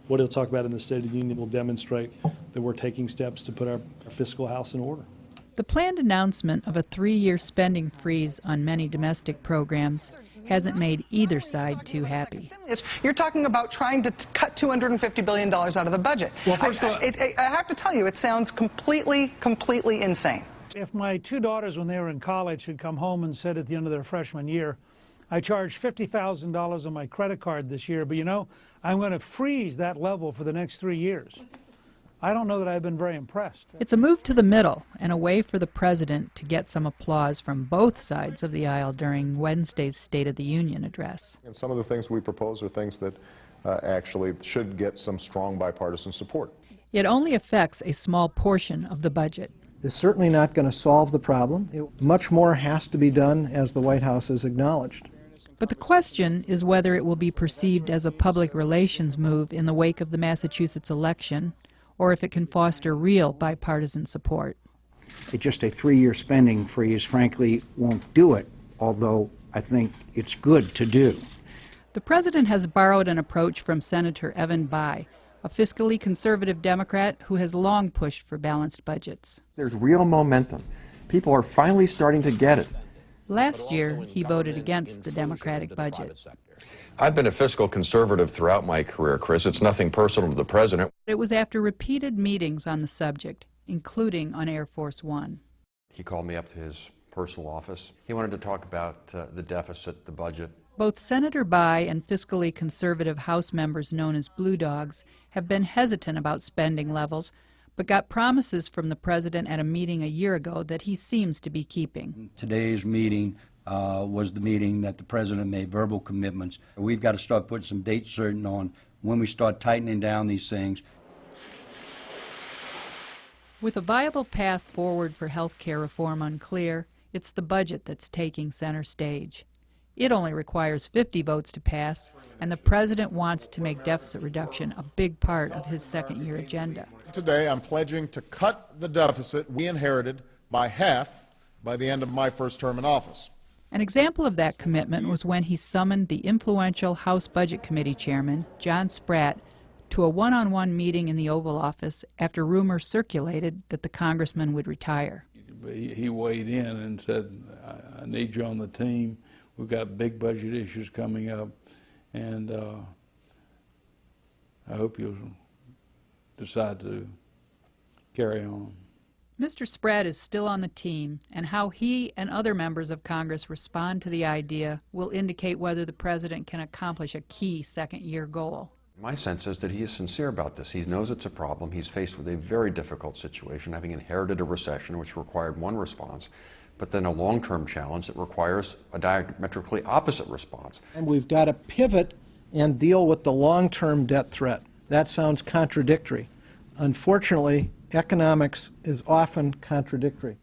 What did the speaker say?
What he'll talk about in the State of the Union will demonstrate that we're taking steps to put our fiscal house in order. The planned announcement of a 3-year spending freeze on many domestic programs hasn't made either side too happy. You're talking about trying to cut $250 billion out of the budget. Well, first of all, I have to tell you, it sounds completely insane. if my two daughters, when they were in college, had come home and said at the end of their freshman year, I charged $50,000 on my credit card this year, but you know, I'm going to freeze that level for the next 3 years. I don't know that I've been very impressed. It's a move to the middle and a way for the president to get some applause from both sides of the aisle during Wednesday's State of the Union address. And some of the things we propose are things that actually should get some strong bipartisan support. It only affects a small portion of the budget. It's certainly not going to solve the problem. Much more has to be done, as the White House has acknowledged. But the question is whether it will be perceived as a public relations move in the wake of the Massachusetts election, or if it can foster real bipartisan support. Just a 3-year spending freeze, frankly, won't do it, although I think it's good to do. The president has borrowed an approach from Senator Evan Bayh, a fiscally conservative Democrat who has long pushed for balanced budgets. There's real momentum. People are finally starting to get it. Last year, he voted against the Democratic budget. I've been a fiscal conservative throughout my career, Chris. It's nothing personal to the president. It was after repeated meetings on the subject, including on Air Force One. He called me up to his personal office. He wanted to talk about the deficit, the budget. Both Senator Bayh and fiscally conservative House members known as Blue Dogs have been hesitant about spending levels, but got promises from the president at a meeting a year ago that he seems to be keeping. Today's meeting was the meeting that the president made verbal commitments. We've got to start putting some dates certain on when we start tightening down these things. With a viable path forward for health care reform unclear, it's the budget that's taking center stage. It only requires 50 votes to pass, and the president wants to make deficit reduction a big part of his second-year agenda. Today, I'm pledging to cut the deficit we inherited by half by the end of my first term in office. An example of that commitment was when he summoned the influential House Budget Committee chairman, John Spratt, to a one-on-one meeting in the Oval Office after rumors circulated that the congressman would retire. He weighed in and said, I need you on the team. We've got big budget issues coming up, and I hope you'll decide to carry on. Mr. Spratt is still on the team, and how he and other members of Congress respond to the idea will indicate whether the president can accomplish a key second-year goal. My sense is that he is sincere about this. He knows it's a problem. He's faced with a very difficult situation, having inherited a recession which required one response, but then a long-term challenge that requires a diametrically opposite response. And we've got to pivot and deal with the long-term debt threat. That sounds contradictory. Unfortunately, economics is often contradictory.